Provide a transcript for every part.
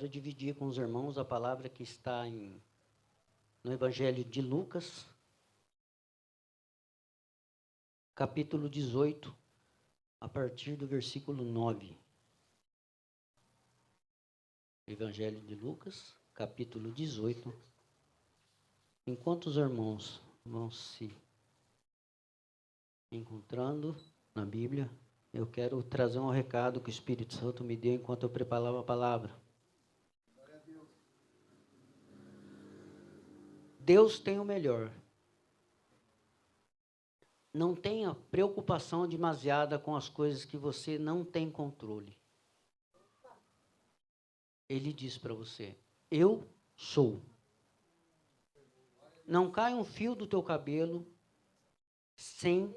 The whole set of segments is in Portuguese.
Quero dividir com os irmãos a palavra que está no Evangelho de Lucas, capítulo 18, a partir do versículo 9. Evangelho de Lucas, capítulo 18. Enquanto os irmãos vão se encontrando na Bíblia, eu quero trazer um recado que o Espírito Santo me deu enquanto eu preparava a palavra. Deus tem o melhor. Não tenha preocupação demasiada com as coisas que você não tem controle. Ele diz para você, eu sou. Não cai um fio do teu cabelo sem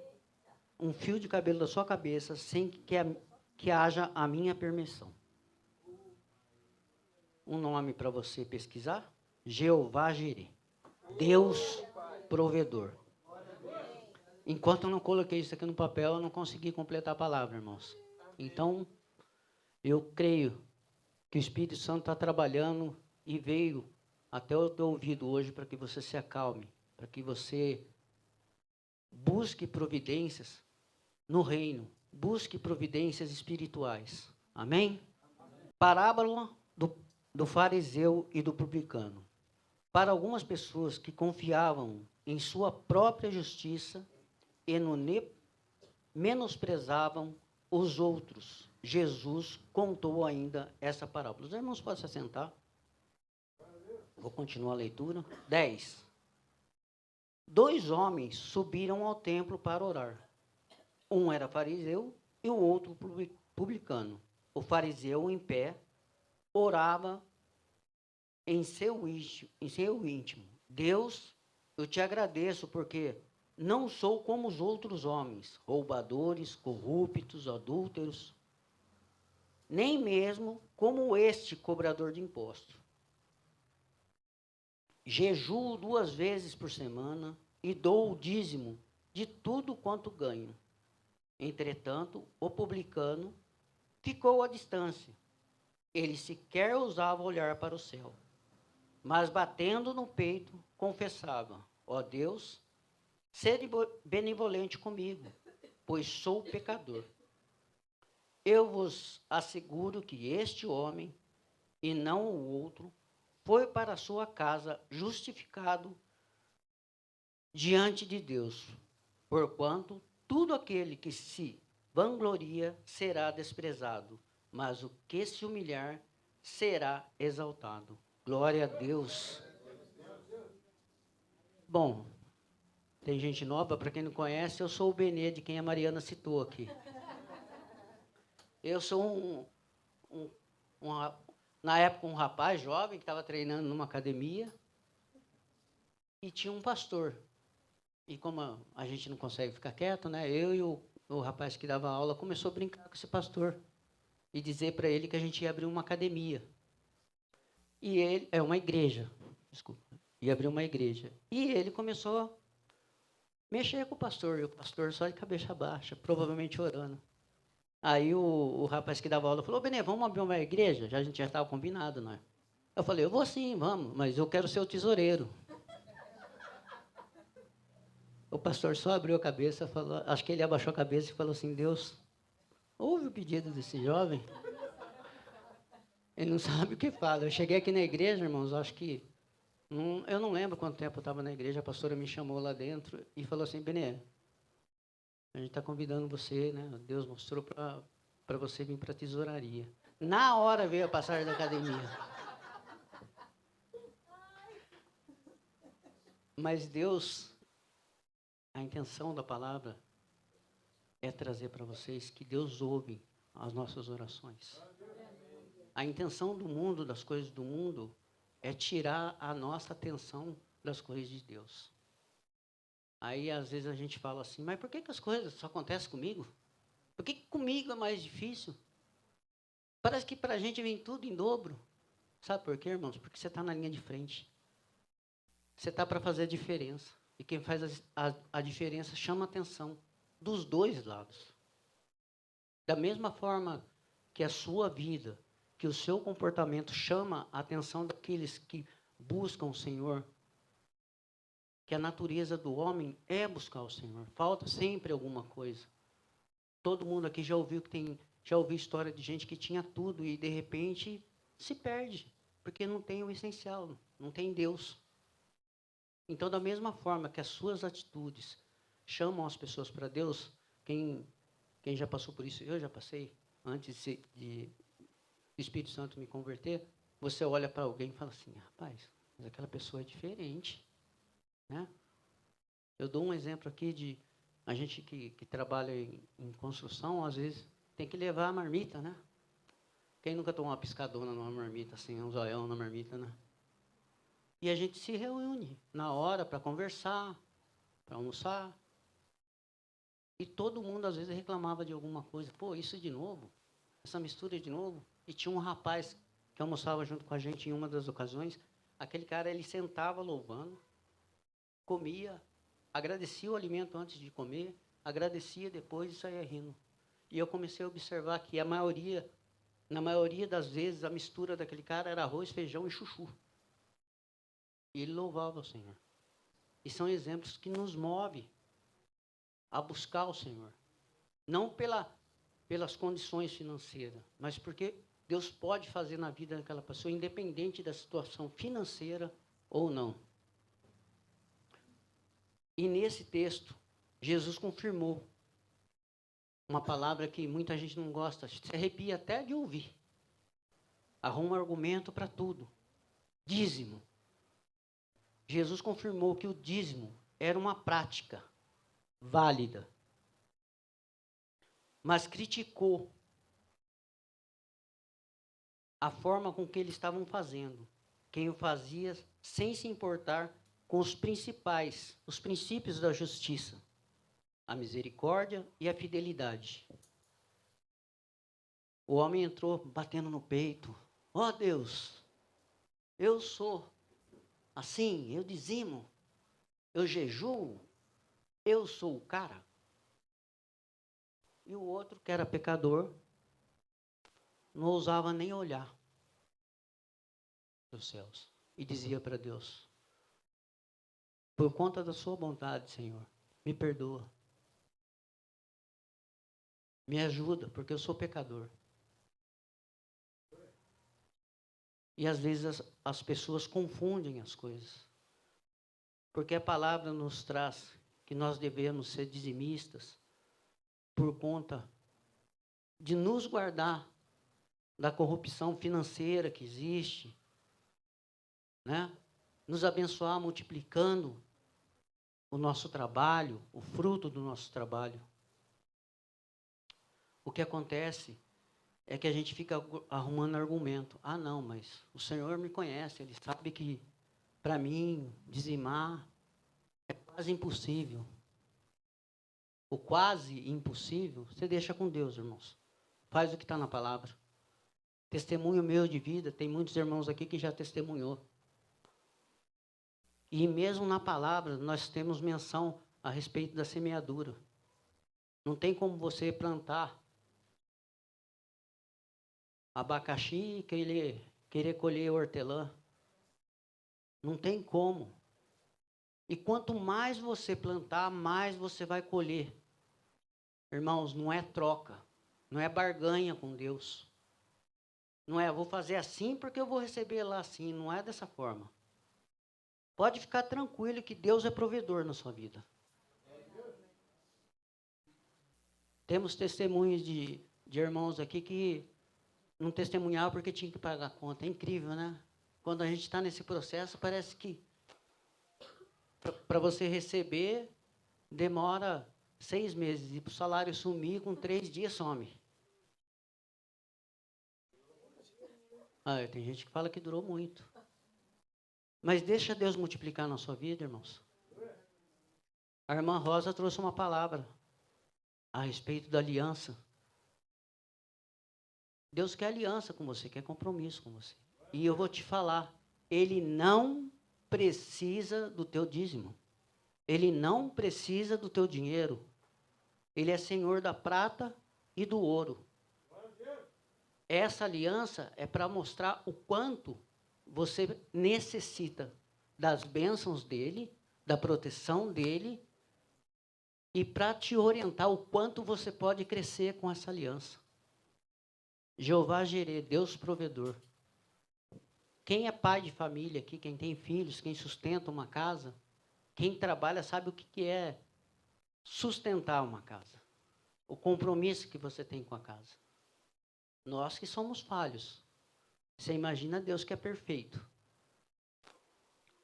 um fio de cabelo da sua cabeça, sem que haja a minha permissão. Um nome para você pesquisar? Jeová Jireh. Deus provedor. Enquanto eu não coloquei isso aqui no papel, eu não consegui completar a palavra, irmãos. Então, eu creio que o Espírito Santo está trabalhando e veio até o teu ouvido hoje para que você se acalme, para que você busque providências no reino, busque providências espirituais. Amém? Parábola do fariseu e do publicano. Para algumas pessoas que confiavam em sua própria justiça e menosprezavam os outros, Jesus contou ainda essa parábola. Os irmãos podem se assentar. Vou continuar a leitura. 10. 2 homens subiram ao templo para orar. Um era fariseu e o outro publicano. O fariseu, em pé, orava em seu íntimo. Deus, eu te agradeço porque não sou como os outros homens, roubadores, corruptos, adúlteros, nem mesmo como este cobrador de impostos. Jejuo 2 vezes por semana e dou o dízimo de tudo quanto ganho. Entretanto, o publicano ficou à distância. Ele sequer ousava olhar para o céu, mas batendo no peito, confessava: ó Deus, sede benevolente comigo, pois sou pecador. Eu vos asseguro que este homem, e não o outro, foi para a sua casa justificado diante de Deus, porquanto tudo aquele que se vangloria será desprezado, mas o que se humilhar será exaltado. Glória a Deus. Bom, tem gente nova, para quem não conhece, eu sou o Benê, de quem a Mariana citou aqui. Eu sou na época, um rapaz jovem que estava treinando numa academia e tinha um pastor. E como a gente não consegue ficar quieto, né? Eu e o rapaz que dava aula começou a brincar com esse pastor e dizer para ele que a gente ia abrir uma academia. E ele, uma igreja, desculpa, ia abrir uma igreja. E ele começou a mexer com o pastor, e o pastor só de cabeça baixa, provavelmente orando. Aí o rapaz que dava aula falou: Benê, vamos abrir uma igreja? A gente já estava combinado, né? Eu falei: eu vou sim, vamos, mas eu quero ser o tesoureiro. O pastor só abriu a cabeça, falou, acho que ele abaixou a cabeça e falou assim: Deus, ouve o pedido desse jovem. Ele não sabe o que fala. Eu cheguei aqui na igreja, irmãos, acho que eu não lembro quanto tempo eu estava na igreja. A pastora me chamou lá dentro e falou assim: Benê, a gente está convidando você, né? Deus mostrou para você vir para a tesouraria. Na hora veio a passagem da academia. Mas Deus, a intenção da palavra é trazer para vocês que Deus ouve as nossas orações. A intenção do mundo, das coisas do mundo, é tirar a nossa atenção das coisas de Deus. Aí, às vezes, a gente fala assim: mas por que as coisas só acontecem comigo? Por que comigo é mais difícil? Parece que para a gente vem tudo em dobro. Sabe por quê, irmãos? Porque você está na linha de frente. Você está para fazer a diferença. E quem faz a diferença chama a atenção dos dois lados. Da mesma forma que a sua vida, que o seu comportamento chama a atenção daqueles que buscam o Senhor, que a natureza do homem é buscar o Senhor. Falta sempre alguma coisa. Todo mundo aqui já ouviu história de gente que tinha tudo e de repente se perde, porque não tem o essencial, não tem Deus. Então, da mesma forma que as suas atitudes chamam as pessoas para Deus, quem já passou por isso, eu já passei, antes de o Espírito Santo me converter, você olha para alguém e fala assim, rapaz, mas aquela pessoa é diferente, né? Eu dou um exemplo aqui de a gente que trabalha em construção, às vezes tem que levar a marmita, né? Quem nunca tomou uma piscadona numa marmita, assim, um zoião na marmita, né? E a gente se reúne na hora para conversar, para almoçar. E todo mundo, às vezes, reclamava de alguma coisa. Pô, isso de novo? Essa mistura de novo? E tinha um rapaz que almoçava junto com a gente em uma das ocasiões. Aquele cara, ele sentava louvando, comia, agradecia o alimento antes de comer, agradecia depois e saía rindo. E eu comecei a observar que na maioria das vezes, a mistura daquele cara era arroz, feijão e chuchu. E ele louvava o Senhor. E são exemplos que nos movem a buscar o Senhor. Não pelas condições financeiras, mas porque Deus pode fazer na vida daquela pessoa, independente da situação financeira ou não. E nesse texto, Jesus confirmou uma palavra que muita gente não gosta, se arrepia até de ouvir. Arruma argumento para tudo. Dízimo. Jesus confirmou que o dízimo era uma prática válida, mas criticou a forma com que eles estavam fazendo. Quem o fazia sem se importar com os princípios da justiça, a misericórdia e a fidelidade. O homem entrou batendo no peito. Ó Deus, eu sou assim, eu dizimo, eu jejuo, eu sou o cara. E o outro, que era pecador, não ousava nem olhar para os céus. E dizia para Deus, por conta da sua bondade, Senhor, me perdoa. Me ajuda, porque eu sou pecador. E às vezes as pessoas confundem as coisas. Porque a palavra nos traz que nós devemos ser dizimistas por conta de nos guardar da corrupção financeira que existe, né? Nos abençoar multiplicando o nosso trabalho, o fruto do nosso trabalho. O que acontece é que a gente fica arrumando argumento. Ah, não, mas o Senhor me conhece, Ele sabe que, para mim, dizimar é quase impossível. O quase impossível, você deixa com Deus, irmãos. Faz o que está na palavra. Testemunho meu de vida, tem muitos irmãos aqui que já testemunhou. E mesmo na palavra, nós temos menção a respeito da semeadura. Não tem como você plantar abacaxi e querer colher hortelã. Não tem como. E quanto mais você plantar, mais você vai colher. Irmãos, não é troca, não é barganha com Deus. Não é, vou fazer assim porque eu vou receber lá assim. Não é dessa forma. Pode ficar tranquilo que Deus é provedor na sua vida. Temos testemunhos de irmãos aqui que não testemunhavam porque tinham que pagar a conta. É incrível, né? Quando a gente está nesse processo, parece que para você receber, demora 6 meses. E para o salário sumir, com 3 dias some. Ah, tem gente que fala que durou muito. Mas deixa Deus multiplicar na sua vida, irmãos. A irmã Rosa trouxe uma palavra a respeito da aliança. Deus quer aliança com você, quer compromisso com você. E eu vou te falar, Ele não precisa do teu dízimo. Ele não precisa do teu dinheiro. Ele é Senhor da prata e do ouro. essa aliança é para mostrar o quanto você necessita das bênçãos dele, da proteção dele, e para te orientar o quanto você pode crescer com essa aliança. Jeová Jirê, Deus provedor. Quem é pai de família aqui, quem tem filhos, quem sustenta uma casa, quem trabalha sabe o que é sustentar uma casa. O compromisso que você tem com a casa. Nós que somos falhos. Você imagina Deus que é perfeito.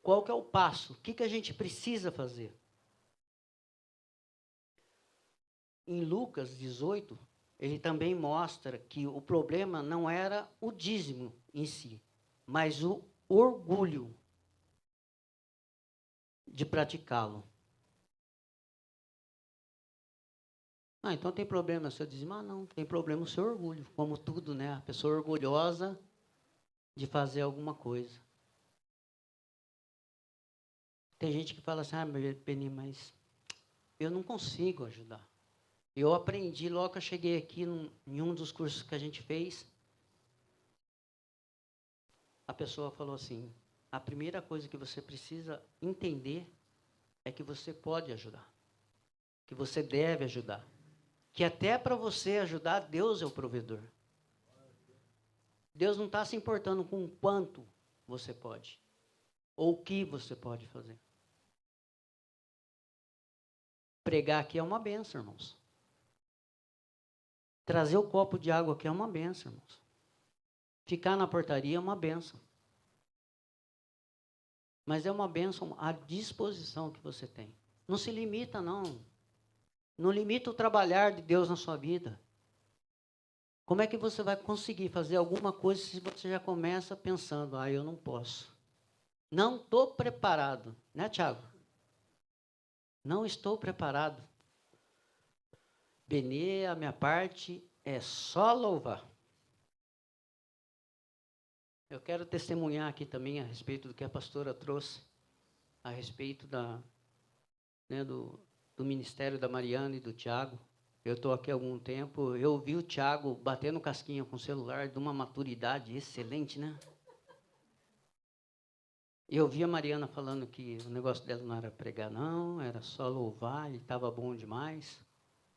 Qual que é o passo? O que a gente precisa fazer? Em Lucas 18, ele também mostra que o problema não era o dízimo em si, mas o orgulho de praticá-lo. Então tem problema se eu dizimar? Não, tem problema o seu orgulho, como tudo, né? A pessoa orgulhosa de fazer alguma coisa. Tem gente que fala assim, Beni, mas eu não consigo ajudar. Eu aprendi logo que eu cheguei aqui em um dos cursos que a gente fez, a pessoa falou assim, a primeira coisa que você precisa entender é que você pode ajudar, que você deve ajudar, que até para você ajudar, Deus é o provedor. Deus não está se importando com o quanto você pode, ou o que você pode fazer. Pregar aqui é uma benção, irmãos. Trazer o copo de água aqui é uma benção, irmãos. Ficar na portaria é uma benção. Mas é uma bênção à disposição que você tem. Não se limita, não. Não limita o trabalhar de Deus na sua vida. Como é que você vai conseguir fazer alguma coisa se você já começa pensando, eu não posso. Não estou preparado. Né, Tiago? Não estou preparado. Benê, a minha parte é só louvar. Eu quero testemunhar aqui também a respeito do que a pastora trouxe, a respeito do ministério da Mariana e do Tiago. Eu estou aqui há algum tempo, eu vi o Tiago batendo casquinha com o celular de uma maturidade excelente, né? E eu vi a Mariana falando que o negócio dela não era pregar, não, era só louvar, e estava bom demais.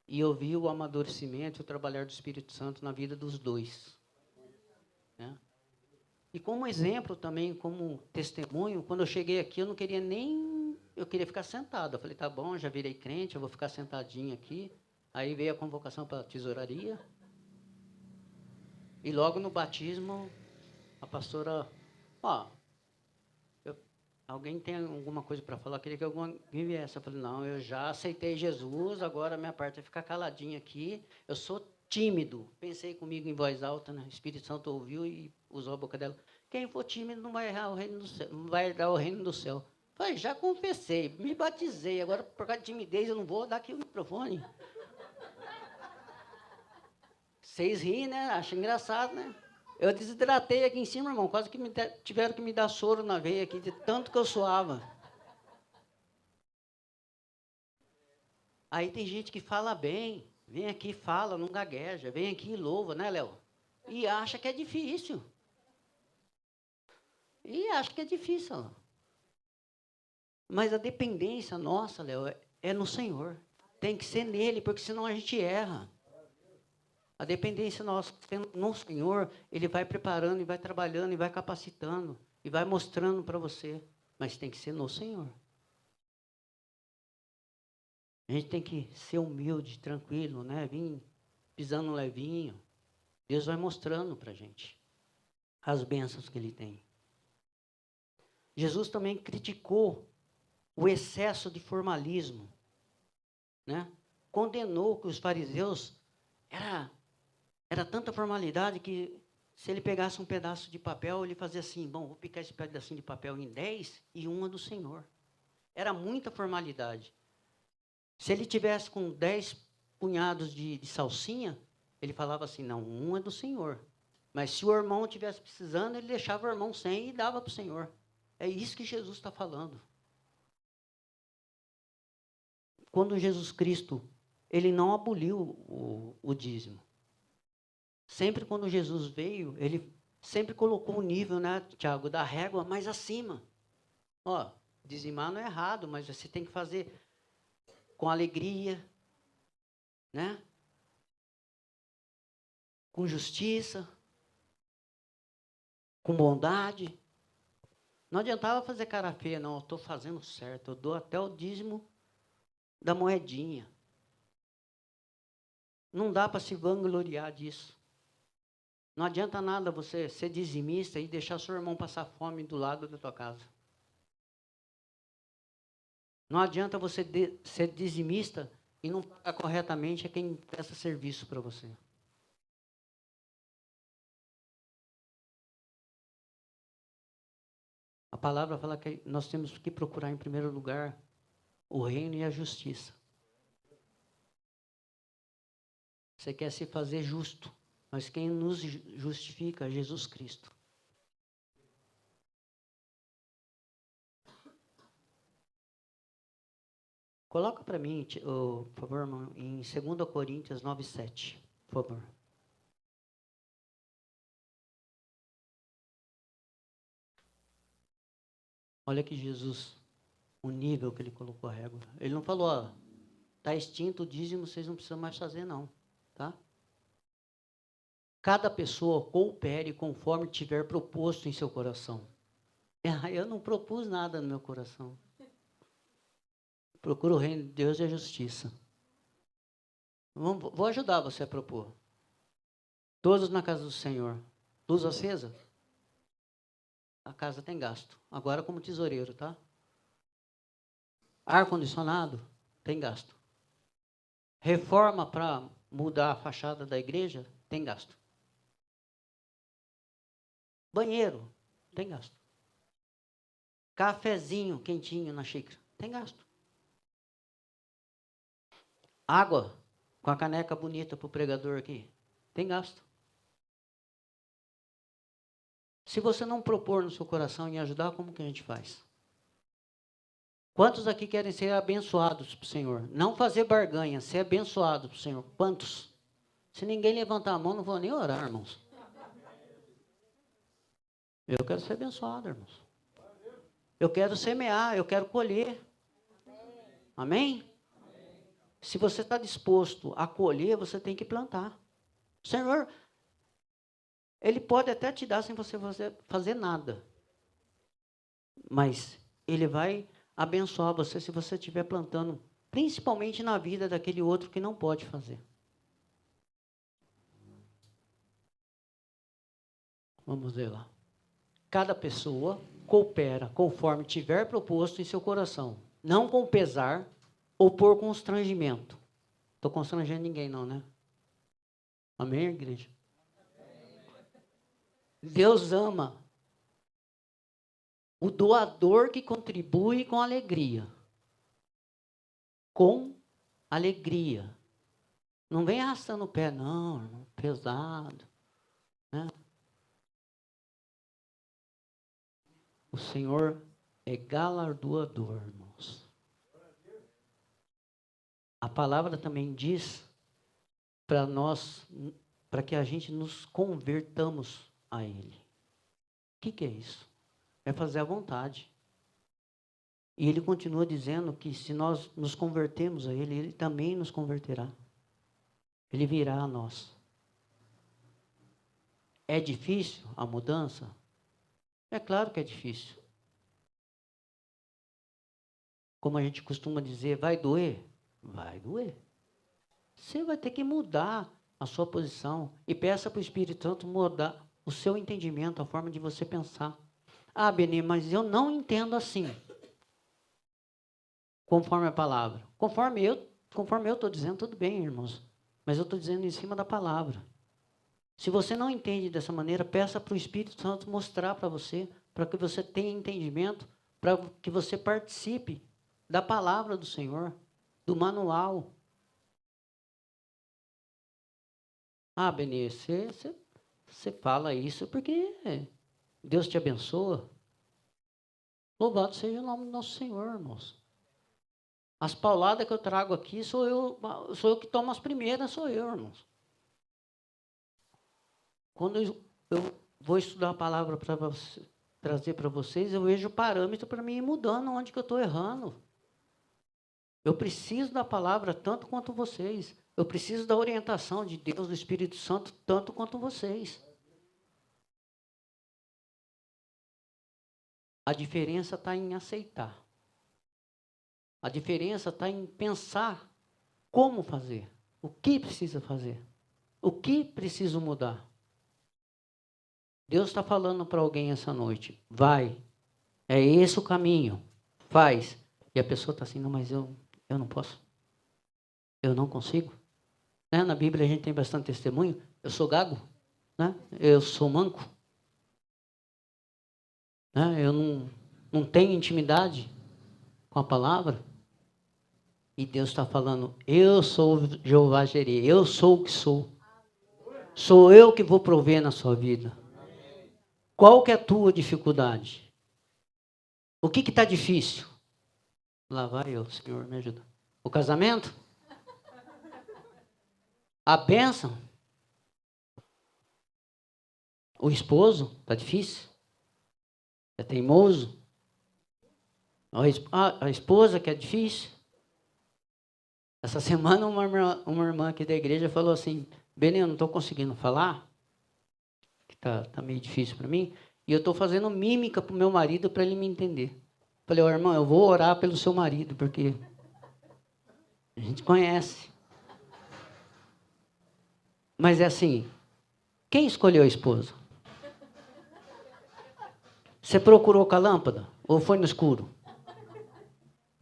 E eu vi o amadurecimento e o trabalhar do Espírito Santo na vida dos dois. Né? E como exemplo também, como testemunho, quando eu cheguei aqui, eu não queria nem... Eu queria ficar sentado. Eu falei, tá bom, já virei crente, eu vou ficar sentadinho aqui. Aí veio a convocação para a tesouraria. E logo no batismo, a pastora... alguém tem alguma coisa para falar? Eu queria que alguém viesse. Eu falei, não, eu já aceitei Jesus, agora a minha parte é ficar caladinho aqui. Eu sou tímido. Pensei comigo em voz alta, né? O Espírito Santo ouviu e usou a boca dela. Quem for tímido não vai herdar o reino do céu. Não vai herdar o reino do céu. Falei, já confessei, me batizei. Agora, por causa de timidez, eu não vou dar aqui o microfone. Vocês riem, né? Acham engraçado, né? Eu desidratei aqui em cima, irmão. Quase que tiveram que me dar soro na veia aqui, de tanto que eu suava. Aí tem gente que fala bem, vem aqui e fala, não gagueja, vem aqui e louva, né, Léo? E acha que é difícil. Mas a dependência nossa, Léo, é no Senhor. Tem que ser nele, porque senão a gente erra. A dependência nossa no Senhor, Ele vai preparando, e vai trabalhando, e vai capacitando, e vai mostrando para você. Mas tem que ser no Senhor. A gente tem que ser humilde, tranquilo, né? Vir pisando levinho. Deus vai mostrando para a gente as bênçãos que Ele tem. Jesus também criticou o excesso de formalismo, né? Condenou que os fariseus era tanta formalidade que se ele pegasse um pedaço de papel, ele fazia assim, vou picar esse pedacinho de papel em 10 e uma do Senhor. Era muita formalidade. Se ele tivesse com 10 punhados de salsinha, ele falava assim, não, um é do Senhor. Mas se o irmão estivesse precisando, ele deixava o irmão sem e dava para o Senhor. É isso que Jesus está falando. Quando Jesus Cristo, ele não aboliu o dízimo. Sempre quando Jesus veio, ele sempre colocou o nível, né, Tiago, da régua mais acima. Ó, dizimar não é errado, mas você tem que fazer com alegria, né? Com justiça, com bondade. Não adiantava fazer cara feia, não. Eu estou fazendo certo. Eu dou até o dízimo da moedinha. Não dá para se vangloriar disso. Não adianta nada você ser dizimista e deixar seu irmão passar fome do lado da tua casa. Não adianta você ser dizimista e não pagar corretamente a quem presta serviço para você. A palavra fala que nós temos que procurar em primeiro lugar o reino e a justiça. Você quer se fazer justo, mas quem nos justifica é Jesus Cristo. Coloca para mim, por favor, irmão, em 2 Coríntios 9:7, por favor. Olha que Jesus, o nível que ele colocou a régua. Ele não falou, ó, está extinto o dízimo, vocês não precisam mais fazer não, tá? Cada pessoa coopere conforme tiver proposto em seu coração. Eu não propus nada no meu coração. Procuro o reino de Deus e a justiça. Vou ajudar você a propor. Todos na casa do Senhor. Luz acesa? A casa tem gasto. Agora como tesoureiro, tá? Ar-condicionado? Tem gasto. Reforma para mudar a fachada da igreja? Tem gasto. Banheiro? Tem gasto. Cafezinho quentinho na xícara? Tem gasto. Água com a caneca bonita para o pregador aqui? Tem gasto. Se você não propor no seu coração em ajudar, como que a gente faz? Quantos aqui querem ser abençoados para o Senhor? Não fazer barganha, ser abençoado para o Senhor. Quantos? Se ninguém levantar a mão, não vou nem orar, irmãos. Eu quero ser abençoado, irmãos. Eu quero semear, eu quero colher. Amém? Se você está disposto a colher, você tem que plantar. O Senhor, Ele pode até te dar sem você fazer nada. Mas Ele vai abençoar você se você estiver plantando, principalmente na vida daquele outro que não pode fazer. Vamos ver lá. Cada pessoa coopera conforme tiver proposto em seu coração, não com pesar ou por constrangimento. Estou constrangendo ninguém não, né? Amém, igreja? Deus ama o doador que contribui com alegria. Com alegria. Não vem arrastando o pé, não, irmão, pesado. Né? O Senhor é galardoador, irmãos. A palavra também diz para nós, para que a gente nos convertamos a Ele. O que é isso? É fazer a vontade. E Ele continua dizendo que se nós nos convertemos a Ele, Ele também nos converterá. Ele virá a nós. É difícil a mudança? É claro que é difícil. Como a gente costuma dizer, vai doer? Vai doer. Você vai ter que mudar a sua posição. E peça para o Espírito Santo mudar o seu entendimento, a forma de você pensar. Ah, Beni, mas eu não entendo assim. Conforme a palavra. Conforme eu estou dizendo, tudo bem, irmãos. Mas eu estou dizendo em cima da palavra. Se você não entende dessa maneira, peça para o Espírito Santo mostrar para você, para que você tenha entendimento, para que você participe da palavra do Senhor, do manual. Ah, Benê, você fala isso porque Deus te abençoa. Louvado seja o nome do nosso Senhor, irmãos. As pauladas que eu trago aqui, sou eu que tomo as primeiras, sou eu, irmãos. Quando eu vou estudar a palavra para trazer para vocês, eu vejo parâmetro para mim ir mudando onde que eu estou errando. Eu preciso da palavra tanto quanto vocês. Eu preciso da orientação de Deus, do Espírito Santo, tanto quanto vocês. A diferença está em aceitar. A diferença está em pensar como fazer, o que precisa fazer, o que preciso mudar. Deus está falando para alguém essa noite, vai, é esse o caminho, faz. E a pessoa está assim, não, mas eu não posso, eu não consigo. Né? Na Bíblia a gente tem bastante testemunho, eu sou gago, né? Eu sou manco, né? Eu não tenho intimidade com a palavra. E Deus está falando, eu sou Jeová Jireh, eu sou o que sou. Sou eu que vou prover na sua vida. Qual que é a tua dificuldade? O que está difícil? Lá vai eu, Senhor, me ajuda. O casamento? A bênção? O esposo? Está difícil? É teimoso? A esposa que é difícil? Essa semana uma irmã aqui da igreja falou assim, Benê, eu não estou conseguindo falar, que tá meio difícil para mim, e eu estou fazendo mímica para o meu marido para ele me entender. Falei, irmão, eu vou orar pelo seu marido, porque a gente conhece. Mas é assim, quem escolheu a esposa? Você procurou com a lâmpada? Ou foi no escuro?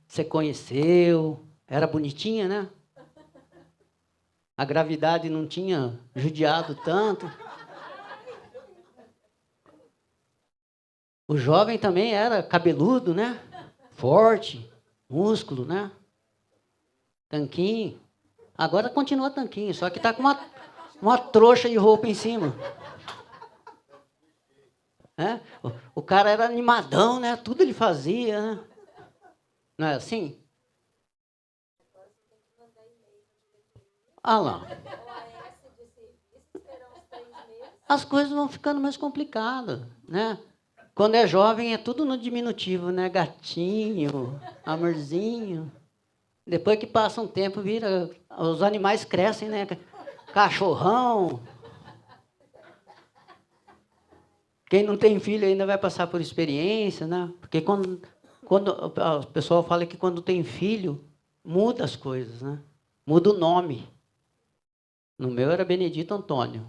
Você conheceu? Era bonitinha, né? A gravidade não tinha judiado tanto. O jovem também era cabeludo, né? Forte, músculo, né? Tanquinho. Agora continua tanquinho, só que tá com uma trouxa de roupa em cima. É? O cara era animadão, né? Tudo ele fazia, né? Não é assim? Ah lá. As coisas vão ficando mais complicadas, né? Quando é jovem é tudo no diminutivo, né? Gatinho, amorzinho. Depois que passa um tempo, vira... Os animais crescem, né? Cachorrão. Quem não tem filho ainda vai passar por experiência, né? Porque quando o pessoal fala que quando tem filho, muda as coisas, né? Muda o nome. No meu era Benedito Antônio.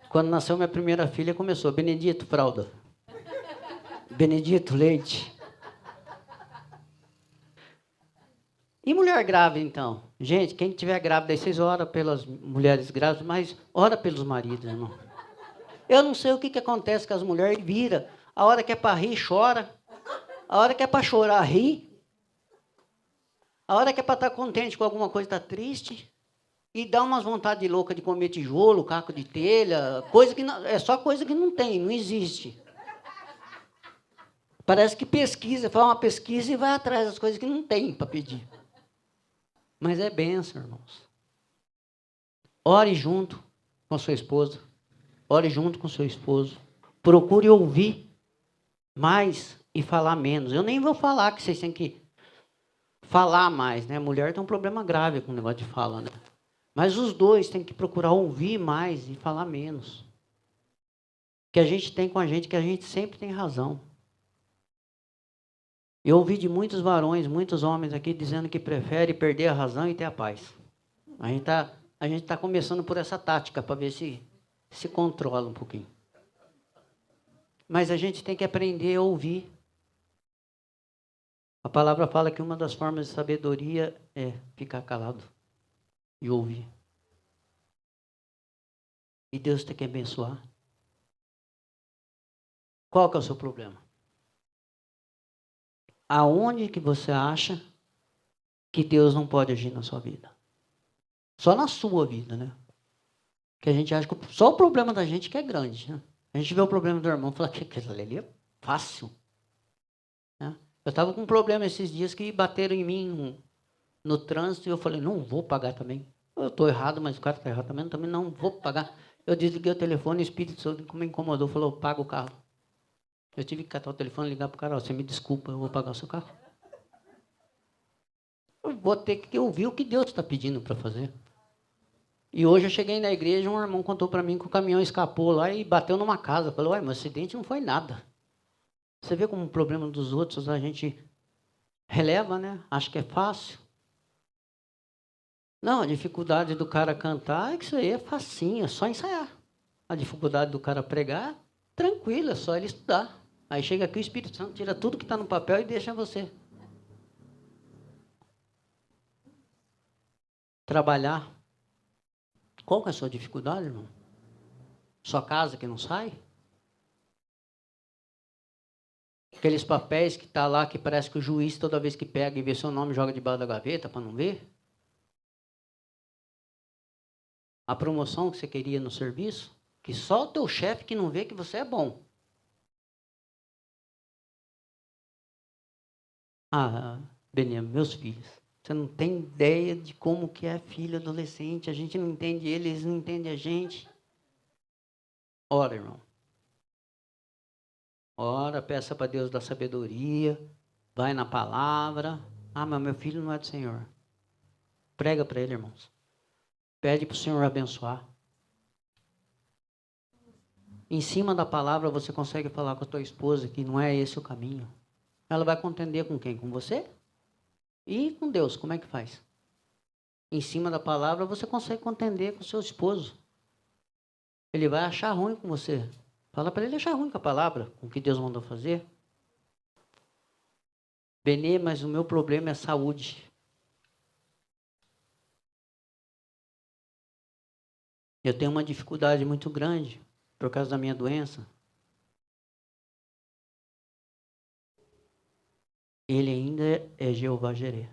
Quando nasceu minha primeira filha, começou Benedito Fralda. Benedito Leite. E mulher grávida, então? Gente, quem estiver grávida, aí vocês oram pelas mulheres grávidas, mas ora pelos maridos, irmão. Eu não sei o que acontece com as mulheres, vira. A hora que é para rir, chora. A hora que é para chorar, ri. A hora que é para estar contente com alguma coisa, está triste. E dá umas vontades loucas de comer tijolo, caco de telha, coisa que não, é só coisa que não tem, não existe. Parece que pesquisa, faz uma pesquisa e vai atrás das coisas que não tem para pedir. Mas é bênção, irmãos. Ore junto com a sua esposa. Ore junto com o seu esposo. Procure ouvir mais e falar menos. Eu nem vou falar que vocês têm que falar mais, né? Mulher tem um problema grave com o negócio de fala, né? Mas os dois têm que procurar ouvir mais e falar menos. Que a gente tem com a gente, que a gente sempre tem razão. Eu ouvi de muitos varões, muitos homens aqui dizendo que prefere perder a razão e ter a paz. A gente tá começando por essa tática para ver se controla um pouquinho. Mas a gente tem que aprender a ouvir. A palavra fala que uma das formas de sabedoria é ficar calado e ouvir. E Deus tem que abençoar. Qual que é o seu problema? Aonde que você acha que Deus não pode agir na sua vida? Só na sua vida, né? Que a gente acha que só o problema da gente que é grande, né? A gente vê o problema do irmão e fala que aquilo ali é fácil. Né? Eu estava com um problema esses dias que bateram em mim no trânsito e eu falei, não vou pagar também. Eu estou errado, mas o cara está errado também não vou pagar. Eu desliguei o telefone, o Espírito Santo me incomodou, falou, paga o carro. Eu tive que catar o telefone e ligar para o cara, você me desculpa, eu vou pagar o seu carro. Eu vou ter que ouvir o que Deus está pedindo para fazer. E hoje eu cheguei na igreja, um irmão contou para mim que o caminhão escapou lá e bateu numa casa. Eu falei, ué, mas acidente não foi nada. Você vê como o problema dos outros a gente releva, né? Acha que é fácil. Não, a dificuldade do cara cantar é que isso aí é facinho, é só ensaiar. A dificuldade do cara pregar, tranquilo, é só ele estudar. Aí chega aqui o Espírito Santo, tira tudo que está no papel e deixa você trabalhar. Qual que é a sua dificuldade, irmão? Sua casa que não sai? Aqueles papéis que está lá, que parece que o juiz, toda vez que pega e vê seu nome, joga debaixo da gaveta para não ver? A promoção que você queria no serviço, que só o teu chefe que não vê que você é bom. Ah, Benem, meus filhos, você não tem ideia de como que é filho adolescente. A gente não entende eles não entendem a gente. Ora, irmão. Ora, peça para Deus dar sabedoria. Vai na palavra. Ah, mas meu filho não é do Senhor. Prega para ele, irmãos. Pede para o Senhor abençoar. Em cima da palavra você consegue falar com a tua esposa que não é esse o caminho. Ela vai contender com quem? Com você? E com Deus, como é que faz? Em cima da palavra você consegue contender com o seu esposo. Ele vai achar ruim com você. Fala para ele achar ruim com a palavra, com o que Deus mandou fazer. Benê, mas o meu problema é saúde. Eu tenho uma dificuldade muito grande por causa da minha doença. Ele ainda é Jeová Jireh.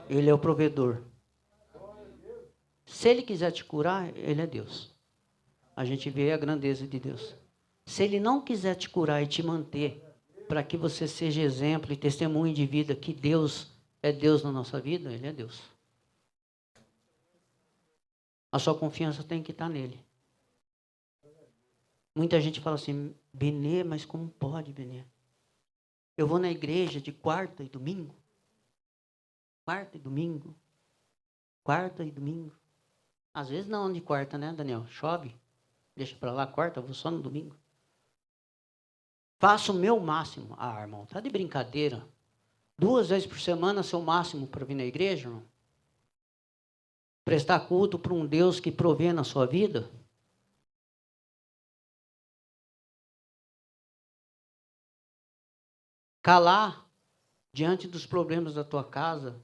Ele é o provedor. Se ele quiser te curar, ele é Deus. A gente vê a grandeza de Deus. Se ele não quiser te curar e te manter, para que você seja exemplo e testemunho de vida que Deus é Deus na nossa vida, ele é Deus. A sua confiança tem que estar nele. Muita gente fala assim, Benê, mas como pode, Benê? Eu vou na igreja de quarta e domingo. Quarta e domingo. Quarta e domingo. Às vezes não de quarta, né, Daniel? Chove. Deixa para lá, quarta, eu vou só no domingo. Faço o meu máximo. Ah, irmão, tá de brincadeira. 2 vezes por semana, seu máximo para vir na igreja, irmão? Prestar culto para um Deus que provê na sua vida? Calar diante dos problemas da tua casa,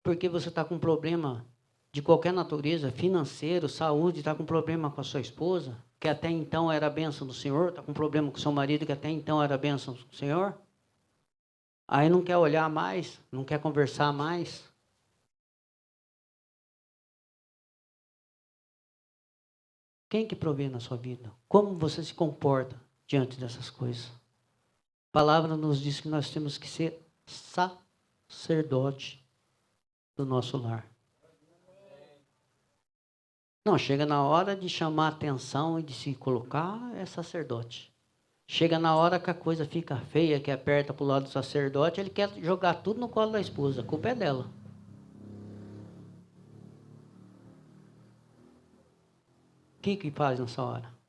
porque você está com um problema de qualquer natureza, financeiro, saúde, está com problema com a sua esposa, que até então era a bênção do Senhor, está com problema com o seu marido, que até então era a bênção do Senhor, aí não quer olhar mais, não quer conversar mais. Quem que provê na sua vida? Como você se comporta diante dessas coisas? A palavra nos diz que nós temos que ser sacerdote do nosso lar. Não, chega na hora de chamar a atenção e de se colocar, é sacerdote. Chega na hora que a coisa fica feia, que aperta para o lado do sacerdote, ele quer jogar tudo no colo da esposa. A culpa é dela. O que faz nessa hora?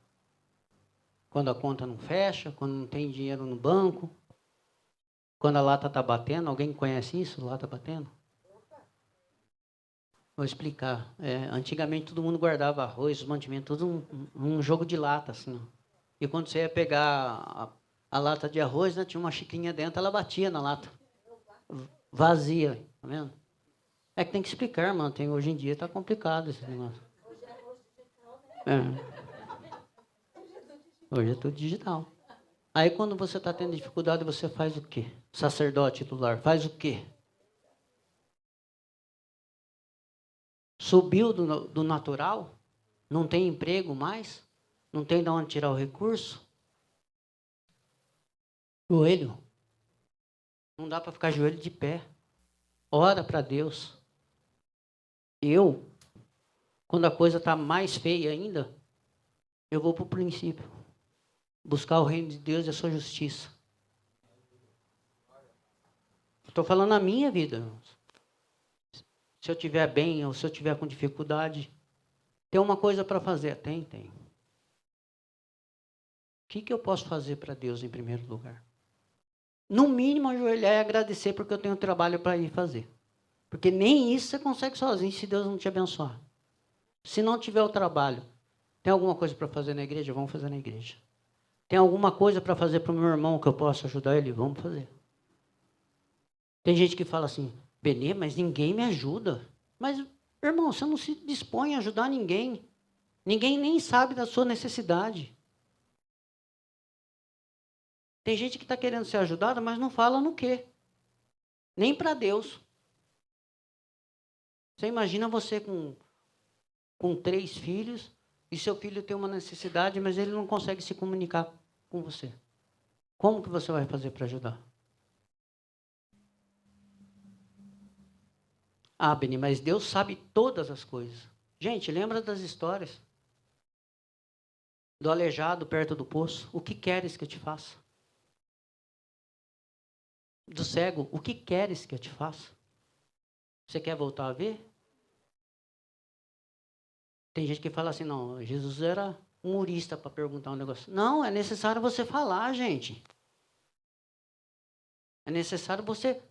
Quando a conta não fecha, quando não tem dinheiro no banco, quando a lata está batendo, alguém conhece isso? Lata batendo? Vou explicar. Antigamente todo mundo guardava arroz, mantimento, tudo um jogo de lata, assim. Ó. E quando você ia pegar a lata de arroz, né, tinha uma xicrinha dentro, ela batia na lata. Vazia, tá vendo? É que tem que explicar, mano. Hoje em dia tá complicado esse negócio. É. Hoje é tudo digital. Aí quando você está tendo dificuldade, você faz o quê? Sacerdote titular, faz o quê? Subiu do natural? Não tem emprego mais? Não tem de onde tirar o recurso? Joelho. Não dá para ficar joelho de pé. Ora para Deus. Eu, Quando a coisa está mais feia ainda, eu vou para o princípio. Buscar o reino de Deus e a sua justiça. Estou falando a minha vida, irmãos. Se eu estiver bem ou se eu estiver com dificuldade, tem uma coisa para fazer? Tem. O que eu posso fazer para Deus em primeiro lugar? No mínimo, ajoelhar e agradecer porque eu tenho trabalho para ir fazer. Porque nem isso você consegue sozinho se Deus não te abençoar. Se não tiver o trabalho, tem alguma coisa para fazer na igreja? Vamos fazer na igreja. Tem alguma coisa para fazer para o meu irmão que eu possa ajudar ele? Vamos fazer. Tem gente que fala assim, Benê, mas ninguém me ajuda. Mas, irmão, você não se dispõe a ajudar ninguém. Ninguém nem sabe da sua necessidade. Tem gente que está querendo ser ajudada, mas não fala no quê? Nem para Deus. Você imagina você com 3 filhos e seu filho tem uma necessidade, mas ele não consegue se comunicar com você. Como que você vai fazer para ajudar? Ah, Beni, mas Deus sabe todas as coisas. Gente, lembra das histórias? Do aleijado perto do poço. O que queres que eu te faça? Do cego, o que queres que eu te faça? Você quer voltar a ver? Tem gente que fala assim, não, Jesus era humorista para perguntar um negócio. Não, é necessário você falar, gente. É necessário você...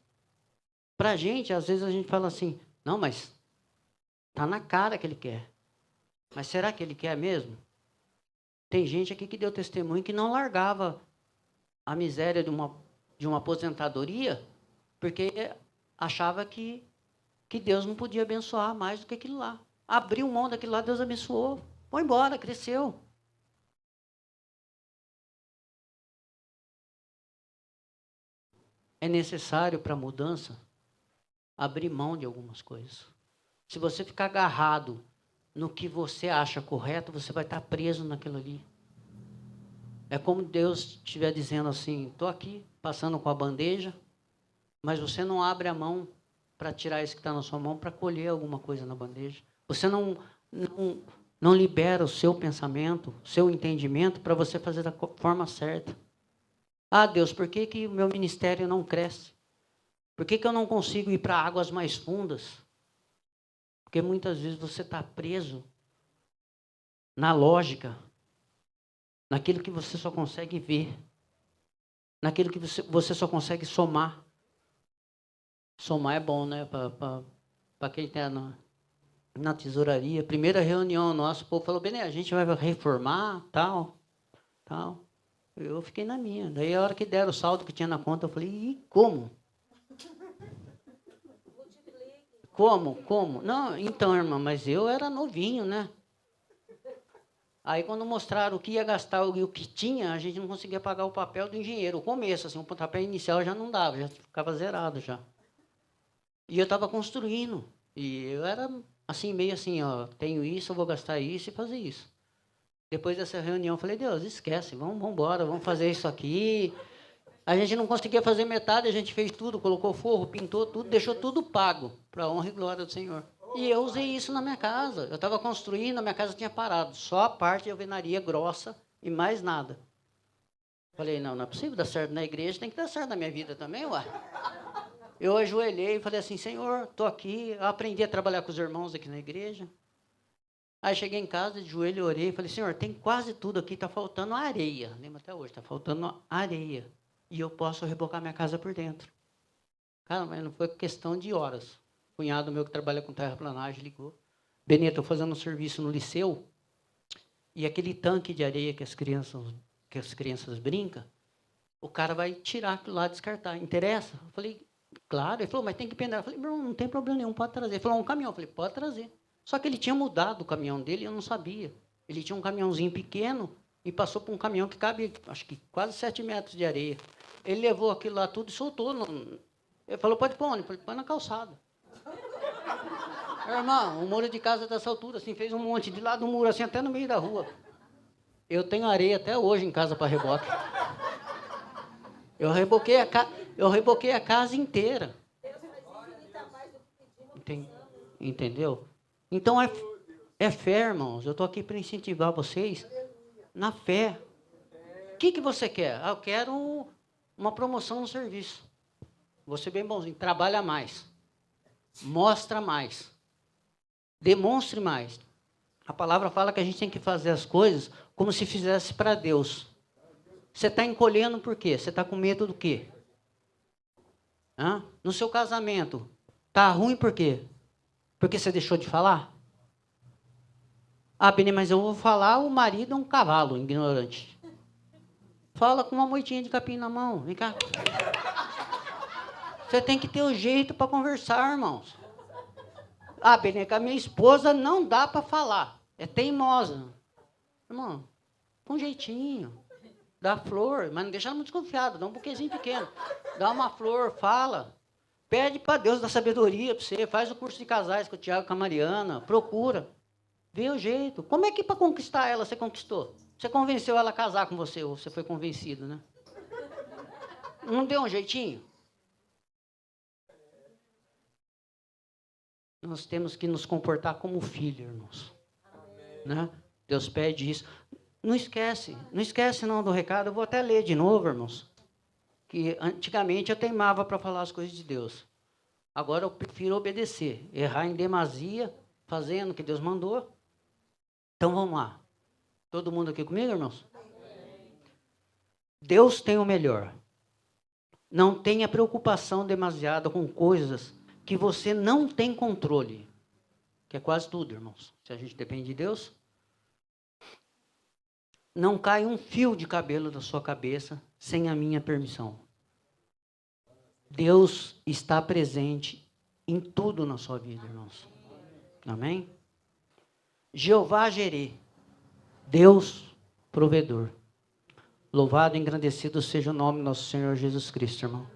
Para a gente, às vezes a gente fala assim, não, mas tá na cara que ele quer. Mas será que ele quer mesmo? Tem gente aqui que deu testemunho que não largava a miséria de uma aposentadoria porque achava que Deus não podia abençoar mais do que aquilo lá. Abriu mão daquilo lá, Deus abençoou. Foi embora, cresceu. É necessário para a mudança abrir mão de algumas coisas. Se você ficar agarrado no que você acha correto, você vai estar preso naquilo ali. É como Deus estiver dizendo assim, estou aqui, passando com a bandeja, mas você não abre a mão para tirar isso que está na sua mão, para colher alguma coisa na bandeja. Você não libera o seu pensamento, o seu entendimento, para você fazer da forma certa. Ah, Deus, por que o meu ministério não cresce? Por que eu não consigo ir para águas mais fundas? Porque muitas vezes você está preso na lógica, naquilo que você só consegue ver, naquilo que você só consegue somar. Somar é bom, né? Para quem está na tesouraria. Primeira reunião nossa, o povo falou, bem, a gente vai reformar, tal. Eu fiquei na minha. Daí a hora que deram o saldo que tinha na conta, eu falei, e como? Como? Não, então, irmã, mas eu era novinho, né? Aí quando mostraram o que ia gastar e o que tinha, a gente não conseguia pagar o papel do engenheiro. O começo, assim, o pontapé inicial já não dava, já ficava zerado já. E eu estava construindo. E eu era assim, meio assim, ó, tenho isso, eu vou gastar isso e fazer isso. Depois dessa reunião, eu falei, Deus, esquece, vamos embora, vamos fazer isso aqui. A gente não conseguia fazer metade, a gente fez tudo, colocou forro, pintou tudo, deixou tudo pago, para a honra e glória do Senhor. E eu usei isso na minha casa. Eu estava construindo, a minha casa tinha parado. Só a parte de alvenaria grossa e mais nada. Falei, não é possível dar certo na igreja, tem que dar certo na minha vida também, ué. Eu ajoelhei e falei assim, Senhor, estou aqui, eu aprendi a trabalhar com os irmãos aqui na igreja. Aí cheguei em casa, de joelho, orei e falei, Senhor, tem quase tudo aqui, está faltando areia. Lembro até hoje, está faltando areia. E eu posso rebocar minha casa por dentro. Cara, mas não foi questão de horas. O cunhado meu que trabalha com terraplanagem ligou. Benê, estou fazendo um serviço no liceu e aquele tanque de areia que as crianças brincam, o cara vai tirar aquilo lá, descartar. Interessa? Eu falei, claro. Ele falou, mas tem que pendurar. Eu falei, não tem problema nenhum, pode trazer. Ele falou, um caminhão. Eu falei, pode trazer. Só que ele tinha mudado o caminhão dele e eu não sabia. Ele tinha um caminhãozinho pequeno e passou por um caminhão que cabe, acho que quase 7 metros de areia. Ele levou aquilo lá tudo e soltou. Ele falou, pode pôr onde? Eu falei, põe na calçada. Irmão, o muro de casa dessa altura, assim, fez um monte de lá do muro, assim, até no meio da rua. Eu tenho areia até hoje em casa para reboque. Eu reboquei a casa inteira. Entendeu? Então É fé, irmãos. Eu estou aqui para incentivar vocês na fé. O que você quer? Eu quero uma promoção no serviço. Vou ser bem bonzinho. Trabalha mais. Mostra mais. Demonstre mais. A palavra fala que a gente tem que fazer as coisas como se fizesse para Deus. Você está encolhendo por quê? Você está com medo do quê? No seu casamento, está ruim por quê? Porque você deixou de falar? Beni, mas eu vou falar, o marido é um cavalo ignorante. Fala com uma moitinha de capim na mão. Vem cá. Você tem que ter o jeito para conversar, irmãos. Beni, com a minha esposa não dá para falar. É teimosa. Irmão, com jeitinho. Dá flor, mas não deixa ela muito desconfiada. Dá um buquezinho pequeno. Dá uma flor, fala. Pede para Deus dar sabedoria para você. Faz o curso de casais com o Tiago e com a Mariana. Procura. Vê o jeito. Como é que para conquistar ela você conquistou? Você convenceu ela a casar com você, ou você foi convencido, né? Não deu um jeitinho? Nós temos que nos comportar como filho, irmãos. Né? Deus pede isso. Não esquece não do recado. Eu vou até ler de novo, irmãos. Que antigamente eu teimava para falar as coisas de Deus. Agora eu prefiro obedecer. Errar em demasia, fazendo o que Deus mandou. Então vamos lá. Todo mundo aqui comigo, irmãos? Deus tem o melhor. Não tenha preocupação demasiada com coisas que você não tem controle. Que é quase tudo, irmãos. Se a gente depende de Deus. Não cai um fio de cabelo da sua cabeça sem a minha permissão. Deus está presente em tudo na sua vida, irmãos. Amém? Jeová Jireh, Deus provedor. Louvado e engrandecido seja o nome do nosso Senhor Jesus Cristo, irmão.